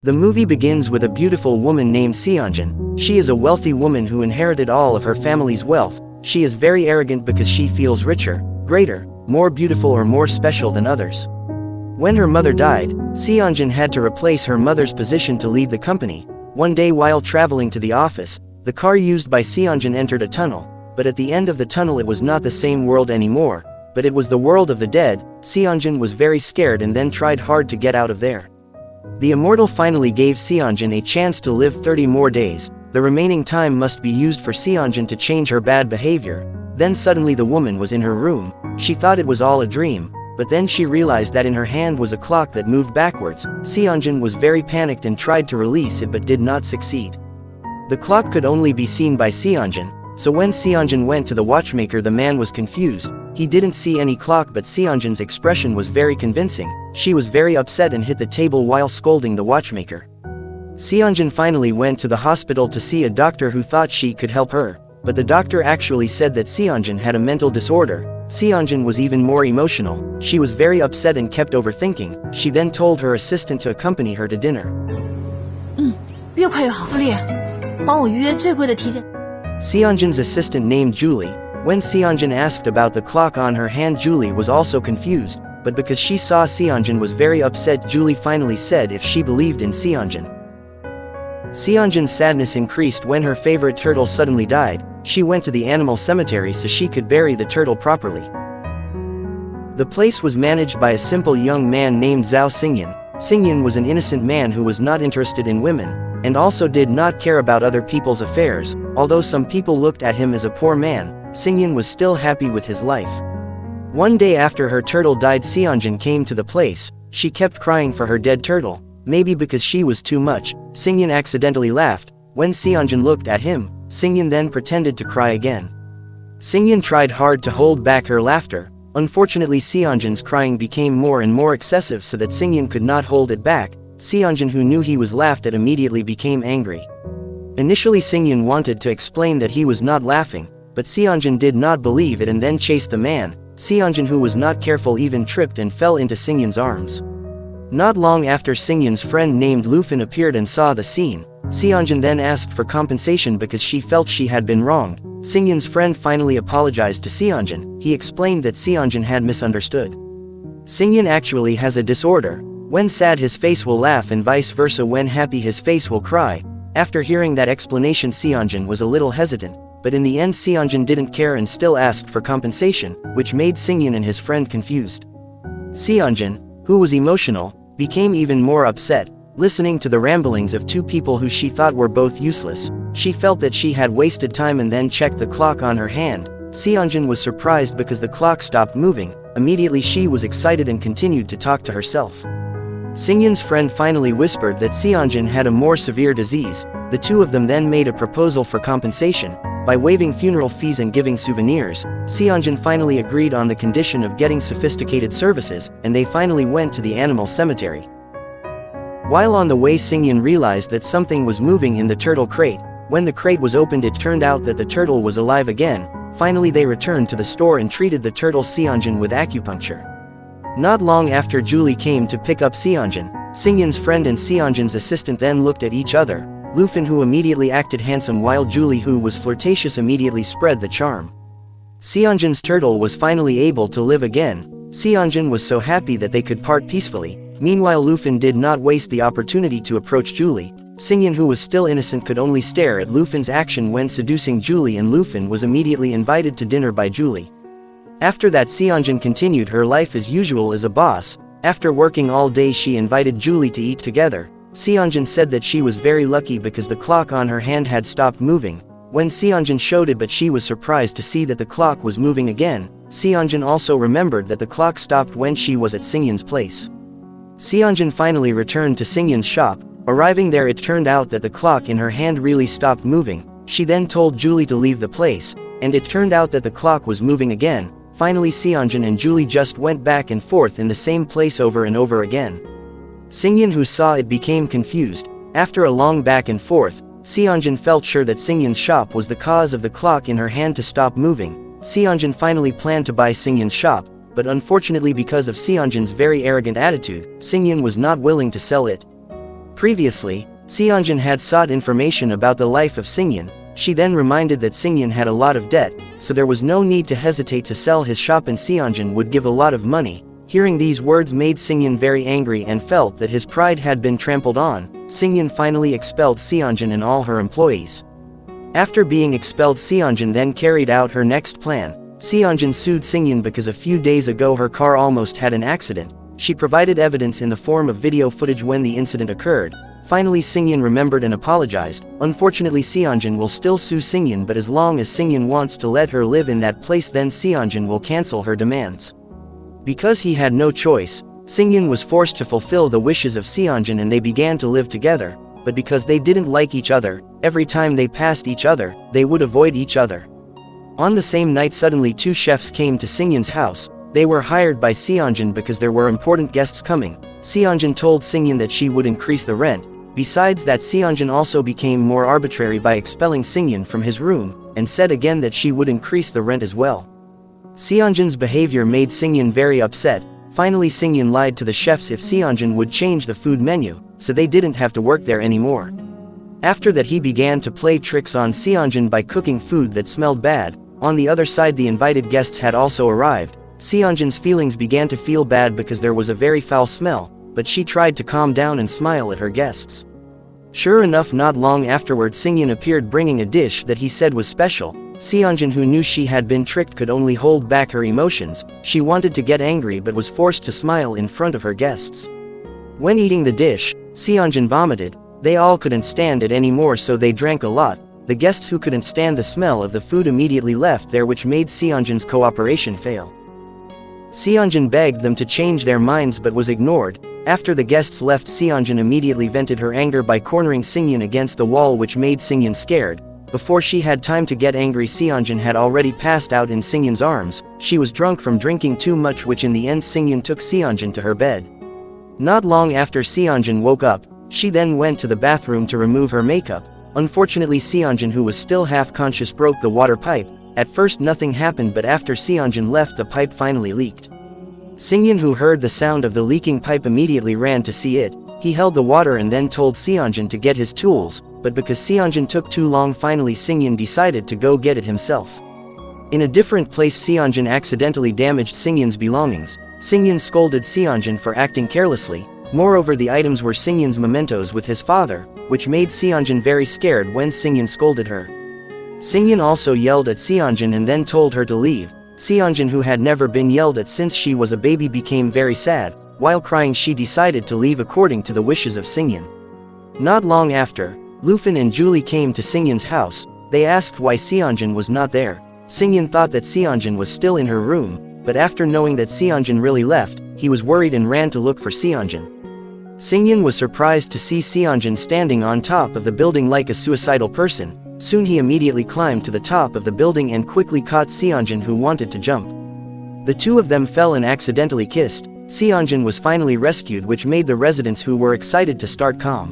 The movie begins with a beautiful woman named Singun. She is a wealthy woman who inherited all of her family's wealth. She is very arrogant because she feels richer, greater, more beautiful or more special than others. When her mother died, Singun had to replace her mother's position to lead the company. One day while traveling to the office, the car used by Singun entered a tunnel, but at the end of the tunnel it was not the same world anymore, but it was the world of the dead. Singun was very scared and then tried hard to get out of there. The immortal finally gave Singun a chance to live 30 more days. The remaining time must be used for Singun to change her bad behavior. Then suddenly the woman was in her room. She thought it was all a dream, but then she realized that in her hand was a clock that moved backwards. Singun was very panicked and tried to release it but did not succeed. The clock could only be seen by Singun, so when Singun went to the watchmaker the man was confused. He didn't see any clock but Singun's expression was very convincing. She was very upset and hit the table while scolding the watchmaker. Singun finally went to the hospital to see a doctor who thought she could help her, but the doctor actually said that Singun had a mental disorder. Singun was even more emotional. She was very upset and kept overthinking. She then told her assistant to accompany her to dinner. 越快越好，助理，帮我预约最贵的体检。 Singun's assistant named Julie. When Singun asked about the clock on her hand, Julie was also confused, but because she saw Singun was very upset, Julie finally said if she believed in Singun. Singun's sadness increased when her favorite turtle suddenly died. She went to the animal cemetery so she could bury the turtle properly. The place was managed by a simple young man named Zhao Singun. Singun was an innocent man who was not interested in women, and also did not care about other people's affairs. Although some people looked at him as a poor man, Singun was still happy with his life. One day after her turtle died, Singun came to the place. She kept crying for her dead turtle. Maybe because she was too much, Singun accidentally laughed. When Singun looked at him, Singun then pretended to cry again. Singun tried hard to hold back her laughter. Unfortunately, Singun's crying became more and more excessive so that Singun could not hold it back. Singun, who knew he was laughed at, immediately became angry. Initially Singun wanted to explain that he was not laughing, but Singun did not believe it and then chased the man. Singun, who was not careful, even tripped and fell into Singun's arms. Not long after, Singun's friend named Lufin appeared and saw the scene. Singun then asked for compensation because she felt she had been wronged. Singun's friend finally apologized to Singun. He explained that Singun had misunderstood. Singun actually has a disorder. When sad his face will laugh and vice versa, when happy his face will cry. After hearing that explanation, Singun was a little hesitant, but in the end Singun didn't care and still asked for compensation, which made Singun and his friend confused. Singun, who was emotional, became even more upset. Listening to the ramblings of two people who she thought were both useless, she felt that she had wasted time and then checked the clock on her hand. Singun was surprised because the clock stopped moving. Immediately she was excited and continued to talk to herself. Singun's friend finally whispered that Singun had a more severe disease. The two of them then made a proposal for compensation. By waiving funeral fees and giving souvenirs, Singun finally agreed on the condition of getting sophisticated services, and they finally went to the animal cemetery. While on the way, Singun realized that something was moving in the turtle crate. When the crate was opened, it turned out that the turtle was alive again. Finally they returned to the store and treated the turtle Singun with acupuncture. Not long after, Julie came to pick up Singun. Singun's friend and Singun's assistant then looked at each other. Lufin, who immediately acted handsome, while Julie, who was flirtatious, immediately spread the charm. Singun's turtle was finally able to live again. Singun was so happy that they could part peacefully. Meanwhile, Lufin did not waste the opportunity to approach Julie. Singun, who was still innocent, could only stare at Lufin's action when seducing Julie, and Lufin was immediately invited to dinner by Julie. After that, Singun continued her life as usual as a boss. After working all day, she invited Julie to eat together. Singun said that she was very lucky because the clock on her hand had stopped moving. When Singun showed it, but she was surprised to see that the clock was moving again. Singun also remembered that the clock stopped when she was at Singun's place. Singun finally returned to Singun's shop. Arriving there, it turned out that the clock in her hand really stopped moving. She then told Julie to leave the place, and it turned out that the clock was moving again. Finally, Singun and Julie just went back and forth in the same place over and over again. Singun, who saw it, became confused. After a long back and forth, Singun felt sure that Singun's shop was the cause of the clock in her hand to stop moving. Singun finally planned to buy Singun's shop, but unfortunately because of Singun's very arrogant attitude, Singun was not willing to sell it. Previously, Seonjin had sought information about the life of Singun. She then reminded that Singun had a lot of debt, so there was no need to hesitate to sell his shop and Seonjin would give a lot of money. Hearing these words made Singun very angry and felt that his pride had been trampled on. Singun finally expelled Seonjin and all her employees. After being expelled, Seonjin then carried out her next plan. Seonjin sued Singun because a few days ago her car almost had an accident. She provided evidence in the form of video footage when the incident occurred. Finally Singun remembered and apologized. Unfortunately Seonjin will still sue Singun, but as long as Singun wants to let her live in that place, then Seonjin will cancel her demands. Because he had no choice, Singun was forced to fulfill the wishes of Seonjin and they began to live together, but because they didn't like each other, every time they passed each other, they would avoid each other. On the same night suddenly two chefs came to Singun's house. They were hired by Seonjin because there were important guests coming. Seonjin told Singun that she would increase the rent. Besides that, Seonjin also became more arbitrary by expelling Singun from his room, and said again that she would increase the rent as well. Seonjin's behavior made Singun very upset. Finally Singun lied to the chefs if Seonjin would change the food menu, so they didn't have to work there anymore. After that he began to play tricks on Seonjin by cooking food that smelled bad. On the other side the invited guests had also arrived. Seonjin's feelings began to feel bad because there was a very foul smell, but she tried to calm down and smile at her guests. Sure enough, not long afterward Singun appeared bringing a dish that he said was special. Seonjin, who knew she had been tricked, could only hold back her emotions. She wanted to get angry but was forced to smile in front of her guests. When eating the dish, Seonjin vomited. They all couldn't stand it anymore, so they drank a lot. The guests who couldn't stand the smell of the food immediately left there, which made Seonjin's cooperation fail. Seonjin begged them to change their minds but was ignored. After the guests left, Seonjin immediately vented her anger by cornering Singun against the wall, which made Singun scared. Before she had time to get angry, Seonjin had already passed out in Singun's arms. She was drunk from drinking too much, which in the end Singun took Seonjin to her bed. Not long after Seonjin woke up, she then went to the bathroom to remove her makeup. Unfortunately Seonjin, who was still half-conscious, broke the water pipe. At first nothing happened, but after Seonjin left the pipe finally leaked. Singun, who heard the sound of the leaking pipe, immediately ran to see it. He held the water and then told Seonjin to get his tools, but because Seonjin took too long, finally Singun decided to go get it himself. In a different place Seonjin accidentally damaged Singun's belongings. Singun scolded Seonjin for acting carelessly. Moreover, the items were Singun's mementos with his father, which made Seonjin very scared when Singun scolded her. Singun also yelled at Seonjin and then told her to leave. Seonjin, who had never been yelled at since she was a baby, became very sad. While crying, she decided to leave according to the wishes of Singun. Not long after, Lufin and Julie came to Singun's house. They asked why Seonjin was not there. Singun thought that Seonjin was still in her room, but after knowing that Seonjin really left, he was worried and ran to look for Seonjin. Singun was surprised to see Seonjin standing on top of the building like a suicidal person. Soon he immediately climbed to the top of the building and quickly caught Seonjin, who wanted to jump. The two of them fell and accidentally kissed. Seonjin was finally rescued, which made the residents, who were excited, to start calm.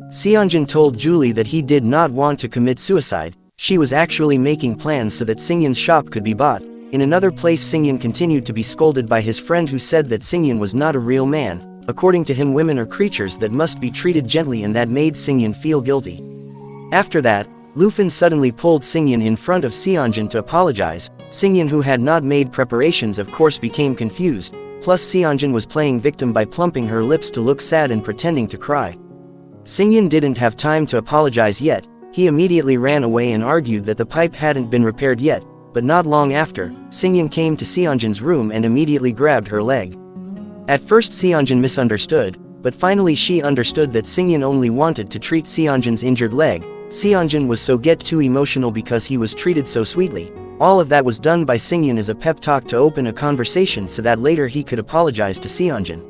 Seonjin told Julie that he did not want to commit suicide. She was actually making plans so that Singun's shop could be bought. In another place, Singun continued to be scolded by his friend, who said that Singun was not a real man. According to him, women are creatures that must be treated gently, and that made Singun feel guilty. After that, Lufin suddenly pulled Singun in front of Seonjin to apologize. Singun, who had not made preparations, of course became confused. Plus Seonjin was playing victim by plumping her lips to look sad and pretending to cry. Singun didn't have time to apologize yet. He immediately ran away and argued that the pipe hadn't been repaired yet. But not long after, Singun came to Seonjin's room and immediately grabbed her leg. At first Seonjin misunderstood, but finally she understood that Singun only wanted to treat Seonjin's injured leg. Seonjin was so too emotional because he was treated so sweetly. All of that was done by Singun as a pep talk to open a conversation so that later he could apologize to Seonjin.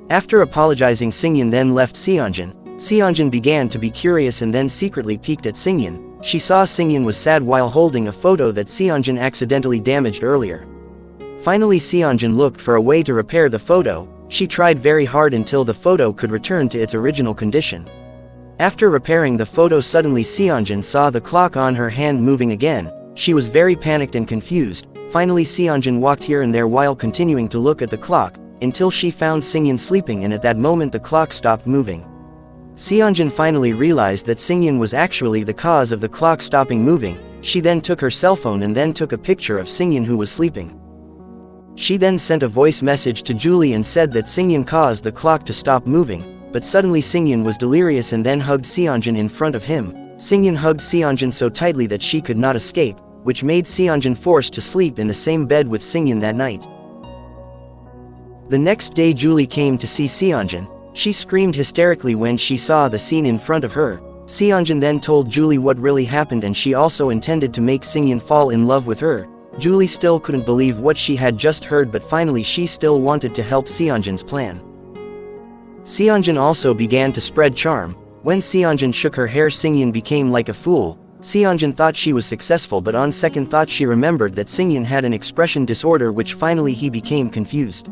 After apologizing, Singun then left Seonjin. Seonjin began to be curious and then secretly peeked at Singun. She saw Singun was sad while holding a photo that Seonjin accidentally damaged earlier. Finally Seonjin looked for a way to repair the photo. She tried very hard until the photo could return to its original condition. After repairing the photo, suddenly Seonjin saw the clock on her hand moving again. She was very panicked and confused. Finally Seonjin walked here and there while continuing to look at the clock, until she found Singun sleeping, and at that moment the clock stopped moving. Seonjin finally realized that Singun was actually the cause of the clock stopping moving. She then took her cell phone and then took a picture of Singun who was sleeping. She then sent a voice message to Julie and said that Singun caused the clock to stop moving, but suddenly Singun was delirious and then hugged Seonjin in front of him. Singun hugged Seonjin so tightly that she could not escape, which made Seonjin forced to sleep in the same bed with Singun that night. The next day Julie came to see Seonjin. She screamed hysterically when she saw the scene in front of her. Seonjin then told Julie what really happened and she also intended to make Singun fall in love with her. Julie still couldn't believe what she had just heard, but finally she still wanted to help Seonjin's plan. Seonjin also began to spread charm. When Seonjin shook her hair, Singun became like a fool. Seonjin thought she was successful, but on second thought she remembered that Singun had an expression disorder, which finally he became confused.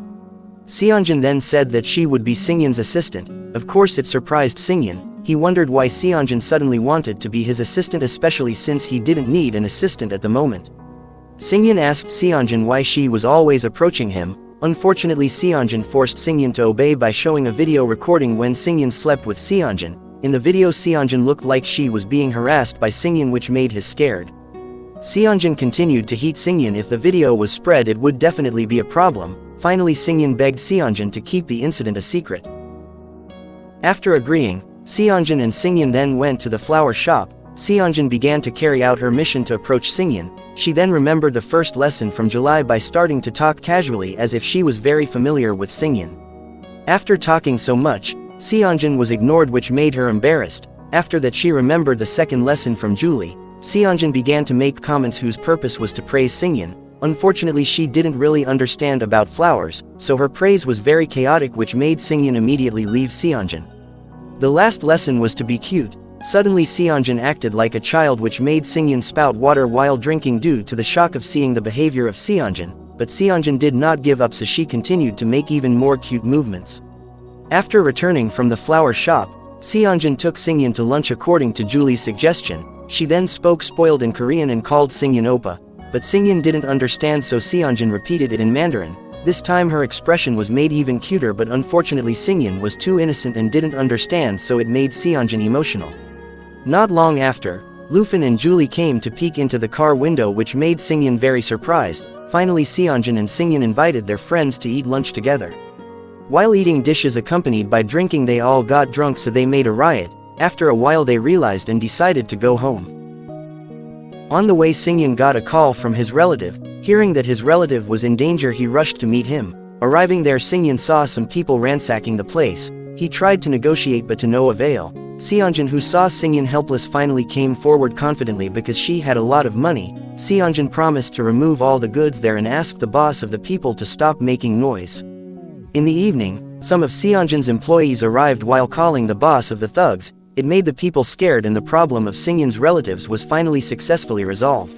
Seonjin then said that she would be Singun's assistant. Of course it surprised Singun. He wondered why Seonjin suddenly wanted to be his assistant, especially since he didn't need an assistant at the moment. Singun asked Seonjin why she was always approaching him. Unfortunately, Seonjin forced Singun to obey by showing a video recording when Singun slept with Seonjin. In the video, Seonjin looked like she was being harassed by Singun, which made him scared. Seonjin continued to heat Singun. If the video was spread, it would definitely be a problem. Finally, Singun begged Seonjin to keep the incident a secret. After agreeing, Seonjin and Singun then went to the flower shop. Seonjin began to carry out her mission to approach Singun. She then remembered the first lesson from July by starting to talk casually as if she was very familiar with Singun. After talking so much, Seonjin was ignored, which made her embarrassed. After that, she remembered the second lesson from Julie. Seonjin began to make comments whose purpose was to praise Singun. Unfortunately, she didn't really understand about flowers, so her praise was very chaotic, which made Singun immediately leave Seonjin. The last lesson was to be cute. Suddenly Seonjin acted like a child, which made Singun spout water while drinking due to the shock of seeing the behavior of Seonjin, but Seonjin did not give up, so she continued to make even more cute movements. After returning from the flower shop, Seonjin took Singun to lunch according to Julie's suggestion. She then spoke spoiled in Korean and called Singun Oppa, but Singun didn't understand, so Seonjin repeated it in Mandarin. This time her expression was made even cuter, but unfortunately Singun was too innocent and didn't understand, so it made Seonjin emotional. Not long after, Lufin and Julie came to peek into the car window, which made Singun very surprised. Finally, Seonjin and Singun invited their friends to eat lunch together. While eating dishes accompanied by drinking, they all got drunk, so they made a riot. After a while they realized and decided to go home. On the way, Singun got a call from his relative. Hearing that his relative was in danger, he rushed to meet him. Arriving there, Singun saw some people ransacking the place. He tried to negotiate, but to no avail. Seonjin, who saw Singun helpless, finally came forward confidently because she had a lot of money. Seonjin promised to remove all the goods there and asked the boss of the people to stop making noise. In the evening, some of Seonjin's employees arrived while calling the boss of the thugs. It made the people scared, and the problem of Singun's relatives was finally successfully resolved.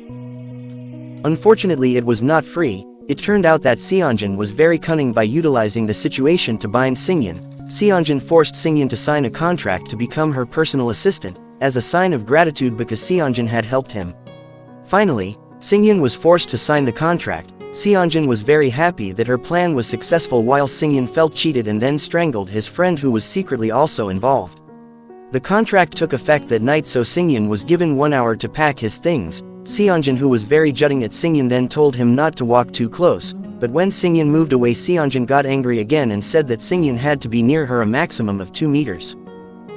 Unfortunately, it was not free. It turned out that Seonjin was very cunning by utilizing the situation to bind Singun. Seonjin forced Singun to sign a contract to become her personal assistant, as a sign of gratitude because Seonjin had helped him. Finally, Singun was forced to sign the contract. Seonjin was very happy that her plan was successful, while Singun felt cheated and then strangled his friend, who was secretly also involved. The contract took effect that night, so Singun was given 1 hour to pack his things. Seonjin, who was very judging at Singun, then told him not to walk too close, but when Singun moved away, Seonjin got angry again and said that Singun had to be near her a maximum of 2 meters.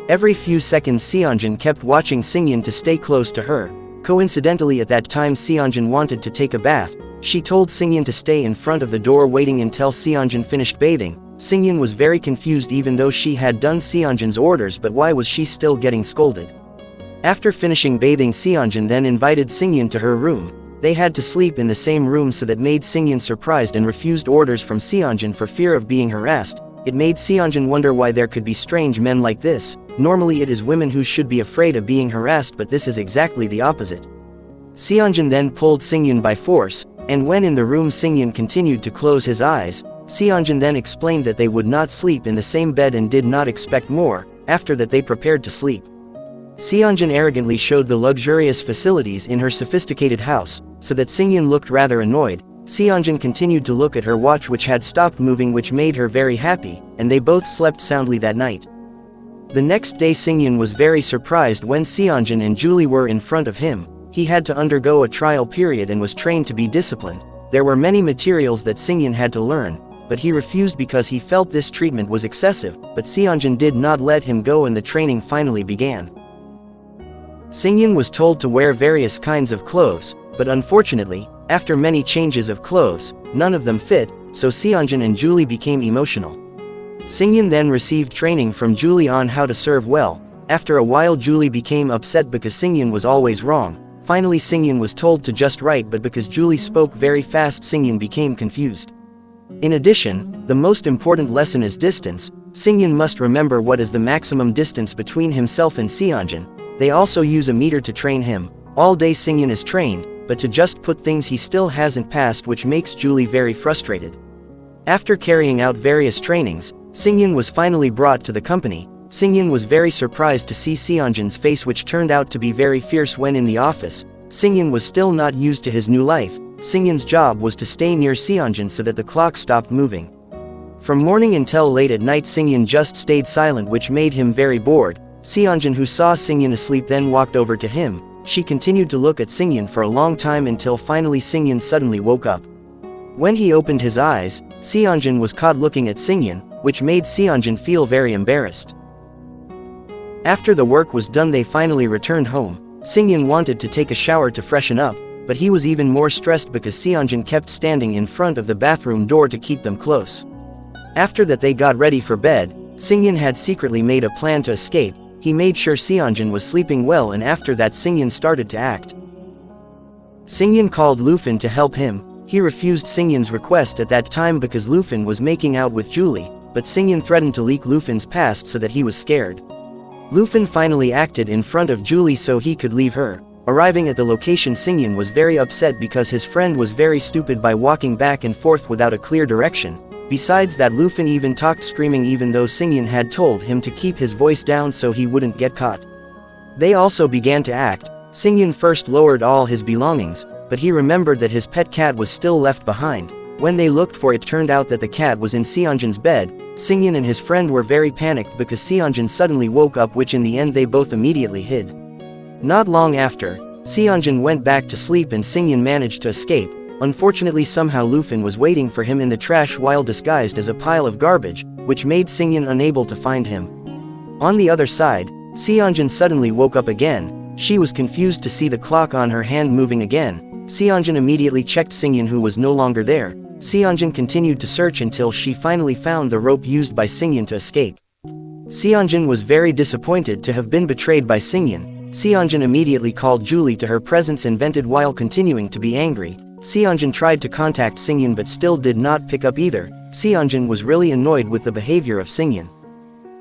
Every few seconds Seonjin kept watching Singun to stay close to her. Coincidentally, at that time Seonjin wanted to take a bath. She told Singun to stay in front of the door waiting until Seonjin finished bathing. Singun was very confused, even though she had done Seonjin's orders, but why was she still getting scolded? After finishing bathing, Seonjin then invited Singun to her room. They had to sleep in the same room, so that made Singun surprised and refused orders from Seonjin for fear of being harassed. It made Seonjin wonder why there could be strange men like this. Normally it is women who should be afraid of being harassed, but this is exactly the opposite. Seonjin then pulled Singun by force, and when in the room Singun continued to close his eyes. Seonjin then explained that they would not sleep in the same bed and did not expect more. After that they prepared to sleep. Seonjin arrogantly showed the luxurious facilities in her sophisticated house, so that Singun looked rather annoyed. Seonjin continued to look at her watch, which had stopped moving, which made her very happy, and they both slept soundly that night. The next day Singun was very surprised when Seonjin and Julie were in front of him. He had to undergo a trial period and was trained to be disciplined. There were many materials that Singun had to learn, but he refused because he felt this treatment was excessive, but Seonjin did not let him go and the training finally began. Singun was told to wear various kinds of clothes, but unfortunately, after many changes of clothes, none of them fit, so Seonjin and Julie became emotional. Singun then received training from Julie on how to serve well. After a while Julie became upset because Singun was always wrong. Finally Singun was told to just write, but because Julie spoke very fast Singun became confused. In addition, the most important lesson is distance. Singun must remember what is the maximum distance between himself and Seonjin. They also use a meter to train him. All day Singun is trained, but to just put things he still hasn't passed, which makes Julie very frustrated. After carrying out various trainings, Singun was finally brought to the company. Singun was very surprised to see Seonjin's face, which turned out to be very fierce when in the office. Singun was still not used to his new life. Singun's job was to stay near Seonjin so that the clock stopped moving. From morning until late at night Singun just stayed silent, which made him very bored. Seonjin, who saw Singun asleep, then walked over to him. She continued to look at Singun for a long time until finally Singun suddenly woke up. When he opened his eyes, Seonjin was caught looking at Singun, which made Seonjin feel very embarrassed. After the work was done they finally returned home. Singun wanted to take a shower to freshen up, but he was even more stressed because Seonjin kept standing in front of the bathroom door to keep them close. After that they got ready for bed. Singun had secretly made a plan to escape. He made sure Seonjin was sleeping well, and after that Singun started to act. Singun called Lufin to help him. He refused Singun's request at that time because Lufin was making out with Julie, but Singun threatened to leak Lufin's past so that he was scared. Lufin finally acted in front of Julie so he could leave her. Arriving at the location Singun was very upset because his friend was very stupid by walking back and forth without a clear direction. Besides that, Lufin even talked screaming even though Singun had told him to keep his voice down so he wouldn't get caught. They also began to act. Singun first lowered all his belongings, but he remembered that his pet cat was still left behind. When they looked for it, turned out that the cat was in Seonjin's bed. Singun and his friend were very panicked because Seonjin suddenly woke up, which in the end they both immediately hid. Not long after, Seonjin went back to sleep and Singun managed to escape. Unfortunately somehow Lufin was waiting for him in the trash while disguised as a pile of garbage, which made Singun unable to find him. On the other side, Seonjin suddenly woke up again. She was confused to see the clock on her hand moving again. Seonjin immediately checked Singun, who was no longer there. Seonjin continued to search until she finally found the rope used by Singun to escape. Seonjin was very disappointed to have been betrayed by Singun. Seonjin immediately called Julie to her presence and vented while continuing to be angry. Seonjin tried to contact Singun but still did not pick up either. Seonjin was really annoyed with the behavior of Singun.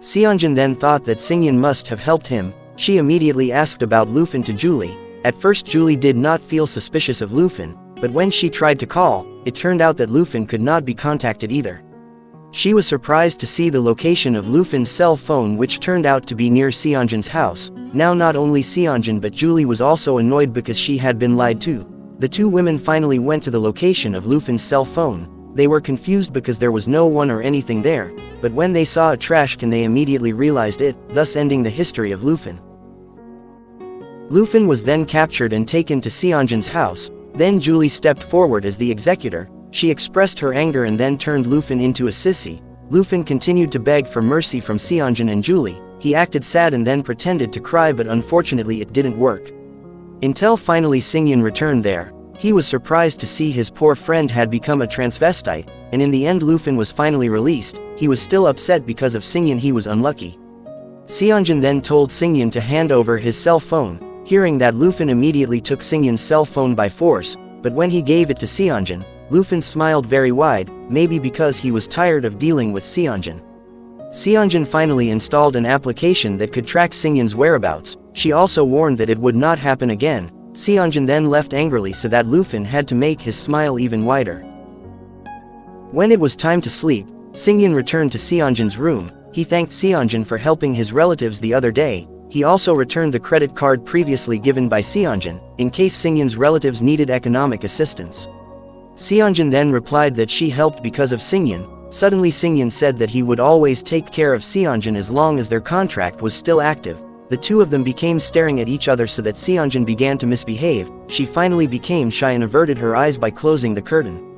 Seonjin then thought that Singun must have helped him. She immediately asked about Lufin to Julie. At first Julie did not feel suspicious of Lufin, but when she tried to call, it turned out that Lufin could not be contacted either. She was surprised to see the location of Lufin's cell phone, which turned out to be near Seonjin's house. Now not only Seonjin but Julie was also annoyed because she had been lied to. The two women finally went to the location of Lufin's cell phone. They were confused because there was no one or anything there, but when they saw a trash can they immediately realized it, thus ending the history of Lufin. Lufin was then captured and taken to Seonjin's house. Then Julie stepped forward as the executor. She expressed her anger and then turned Lufin into a sissy. Lufin continued to beg for mercy from Seonjin and Julie. He acted sad and then pretended to cry, but unfortunately it didn't work. Until finally Singun returned there. He was surprised to see his poor friend had become a transvestite, and in the end Lufin was finally released. He was still upset because of Singun, he was unlucky. Seonjin then told Singun to hand over his cell phone. Hearing that, Lufin immediately took Singun's cell phone by force, but when he gave it to Seonjin, Lufin smiled very wide, maybe because he was tired of dealing with Seonjin. Seonjin finally installed an application that could track Singun's whereabouts. She also warned that it would not happen again. Seonjin then left angrily so that Lufin had to make his smile even wider. When it was time to sleep, Singun returned to Seonjin's room. He thanked Seonjin for helping his relatives the other day. He also returned the credit card previously given by Seonjin, in case Singun's relatives needed economic assistance. Seonjin then replied that she helped because of Singun. Suddenly Singun said that he would always take care of Seonjin as long as their contract was still active. The two of them became staring at each other so that Seonjin began to misbehave. She finally became shy and averted her eyes by closing the curtain.